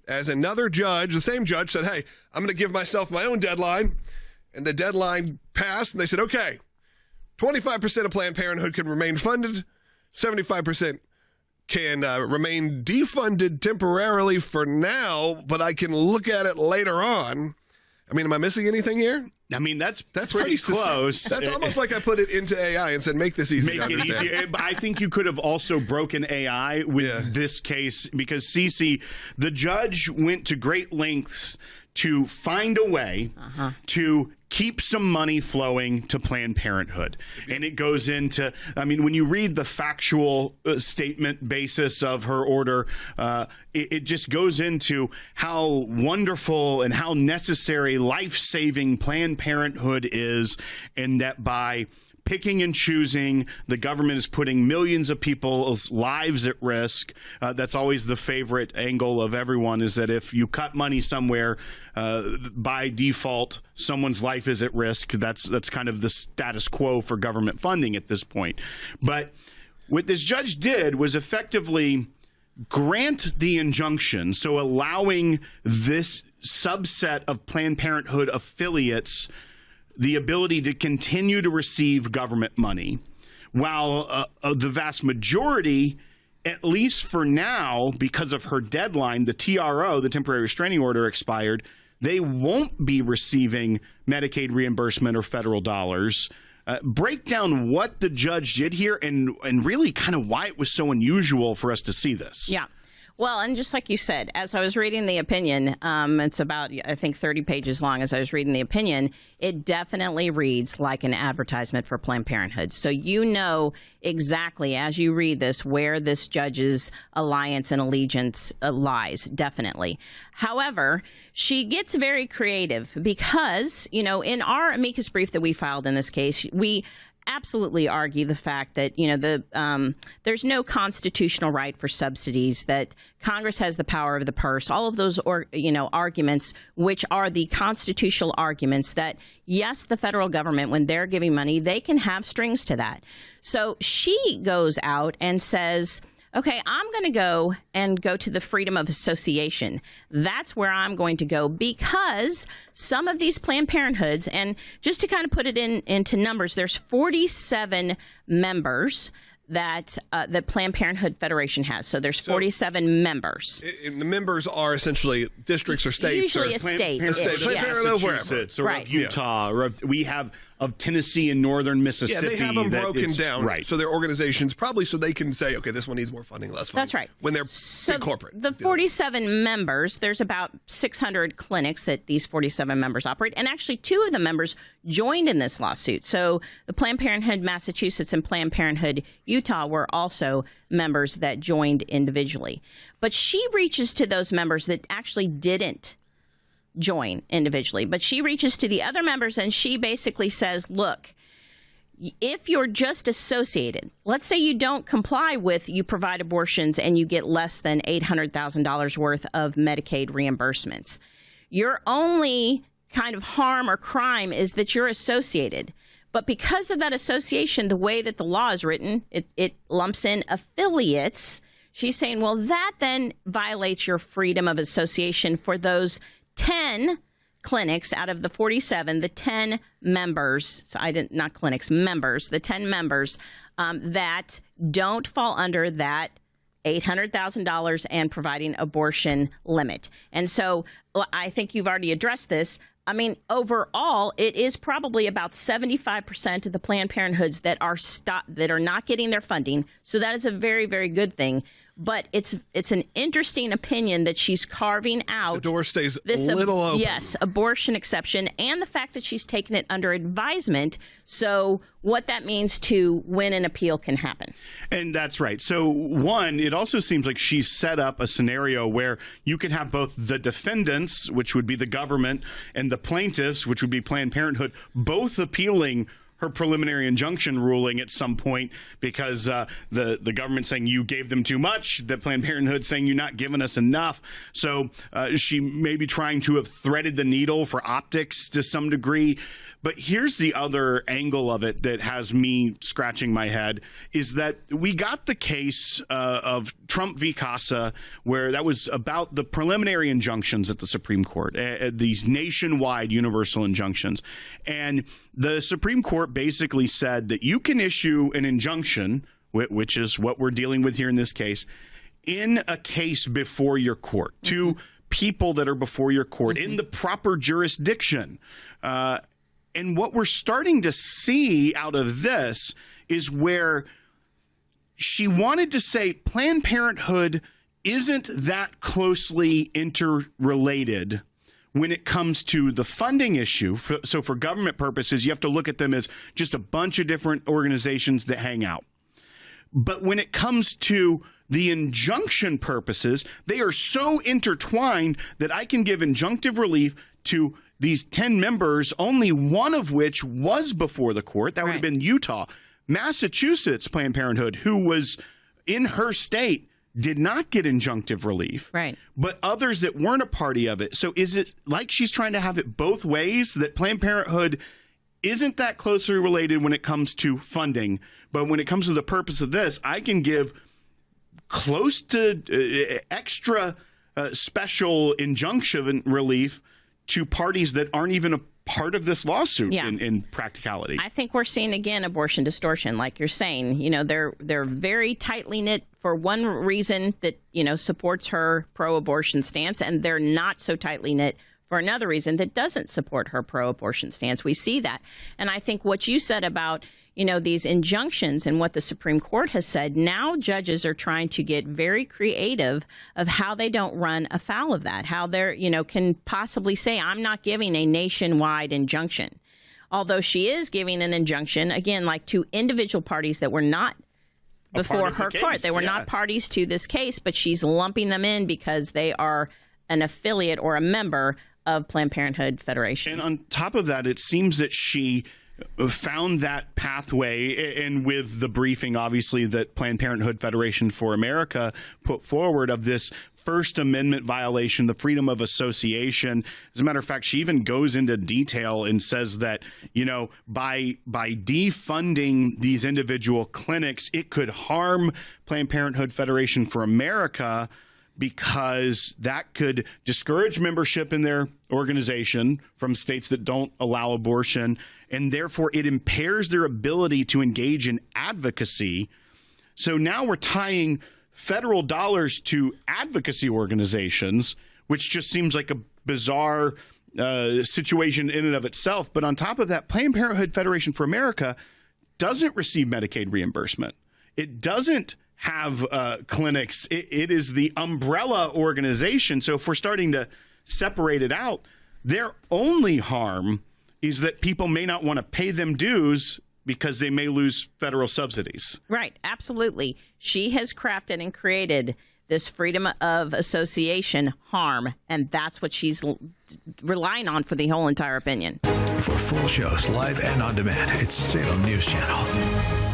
as another judge, the same judge, said, hey, I'm going to give myself my own deadline. And the deadline passed, and they said, okay, 25% of Planned Parenthood can remain funded, 75% can remain defunded temporarily for now, but I can look at it later on. I mean, am I missing anything here? I mean, that's pretty close. That's almost like I put it into AI and said, make this easy. Make it easy. But I think you could have also broken AI with this case because, Cece, the judge went to great lengths to find a way to keep some money flowing to Planned Parenthood. And it goes into, I mean, when you read the factual statement basis of her order, it just goes into how wonderful and how necessary, life-saving Planned Parenthood is, and that by picking and choosing, the government is putting millions of people's lives at risk. That's always the favorite angle of everyone, is that if you cut money somewhere, by default, someone's life is at risk. That's kind of the status quo for government funding at this point. But what this judge did was effectively grant the injunction, so allowing this subset of Planned Parenthood affiliates the ability to continue to receive government money, while the vast majority, at least for now, because of her deadline, the TRO, the temporary restraining order, expired, they won't be receiving Medicaid reimbursement or federal dollars. Break down what the judge did here and really kind of why it was so unusual for us to see this. Yeah. Well, and just like you said, as I was reading the opinion, it's about, I think, 30 pages long. As I was reading the opinion, it definitely reads like an advertisement for Planned Parenthood. So you know exactly, as you read this, where this judge's alliance and allegiance lies, definitely. However, she gets very creative because, you know, in our amicus brief that we filed in this case, we absolutely argue the fact that, you know, there's no constitutional right for subsidies, that Congress has the power of the purse, all of those, arguments, which are the constitutional arguments that, yes, the federal government, when they're giving money, they can have strings to that. So she goes out and says, okay, I'm going to go to the freedom of association. That's where I'm going to go, because some of these Planned Parenthoods, and just to kind of put it into numbers, there's 47 members that the Planned Parenthood Federation has. So there's 47 members. And the members are essentially districts or states. Usually a state. Massachusetts or of Utah, or we have of Tennessee and northern Mississippi. Yeah, they have them broken down. Right. So their organizations, probably so they can say, okay, this one needs more funding, less funding. That's right. When they're big corporate. The 47 members, there's about 600 clinics that these 47 members operate. And actually, 2 of the members joined in this lawsuit. So the Planned Parenthood Massachusetts and Planned Parenthood Utah were also members that joined individually. But she reaches to those members that actually didn't join individually, but she reaches to the other members and she basically says, look, if you're just associated, let's say you don't comply with, you provide abortions and you get less than $800,000 worth of Medicaid reimbursements, your only kind of harm or crime is that you're associated. But because of that association, the way that the law is written, it lumps in affiliates. She's saying, well, that then violates your freedom of association for those 10 clinics out of the 47, the 10 members, not clinics, members, the 10 members that don't fall under that $800,000 and providing abortion limit. And so I think you've already addressed this. I mean, overall, it is probably about 75% of the Planned Parenthoods that are not getting their funding. So that is a very, very good thing. But it's an interesting opinion that she's carving out. The door stays a little open. Yes, abortion exception, and the fact that she's taken it under advisement. So what that means to when an appeal can happen. And that's right. So one, it also seems like she's set up a scenario where you can have both the defendants, which would be the government, and the plaintiffs, which would be Planned Parenthood, both appealing her preliminary injunction ruling at some point because the government saying you gave them too much, the Planned Parenthood saying you're not giving us enough. So she may be trying to have threaded the needle for optics to some degree. But here's the other angle of it that has me scratching my head is that we got the case of Trump v. Casa, where that was about the preliminary injunctions at the Supreme Court, these nationwide universal injunctions. And the Supreme Court basically said that you can issue an injunction, which is what we're dealing with here in this case, in a case before your court, to people that are before your court in the proper jurisdiction. And what we're starting to see out of this is where she wanted to say Planned Parenthood isn't that closely interrelated when it comes to the funding issue. So for government purposes, you have to look at them as just a bunch of different organizations that hang out. But when it comes to the injunction purposes, they are so intertwined that I can give injunctive relief to these 10 members, only one of which was before the court. That would have been Utah. Massachusetts Planned Parenthood, who was in her state, did not get injunctive relief. Right. But others that weren't a party of it. So is it like she's trying to have it both ways, that Planned Parenthood isn't that closely related when it comes to funding, but when it comes to the purpose of this, I can give close to extra special injunction relief to parties that aren't even a part of this lawsuit in practicality. I think we're seeing, again, abortion distortion, like you're saying. You know, they're very tightly knit for one reason that, you know, supports her pro-abortion stance, and they're not so tightly knit for another reason that doesn't support her pro-abortion stance. We see that. And I think what you said about, you know, these injunctions and what the Supreme Court has said, now judges are trying to get very creative of how they don't run afoul of that, how they're, you know, can possibly say, I'm not giving a nationwide injunction. Although she is giving an injunction, again, like to individual parties that were not before her court. They were not parties to this case, but she's lumping them in because they are an affiliate or a member of Planned Parenthood Federation. And on top of that, it seems that she found that pathway, and with the briefing, obviously, that Planned Parenthood Federation for America put forward of this First Amendment violation, the freedom of association. As a matter of fact, she even goes into detail and says that, you know, by defunding these individual clinics, it could harm Planned Parenthood Federation for America, because that could discourage membership in their organization from states that don't allow abortion, and therefore it impairs their ability to engage in advocacy. So now we're tying federal dollars to advocacy organizations, which just seems like a bizarre situation in and of itself. But on top of that, Planned Parenthood Federation for America doesn't receive Medicaid reimbursement. It doesn't have clinics. It is the umbrella organization. So if we're starting to separate it out, their only harm is that people may not want to pay them dues because they may lose federal subsidies. Right. Absolutely. She has crafted and created this freedom of association harm, and that's what she's relying on for the whole entire opinion. For full shows, live and on demand, it's Salem News Channel.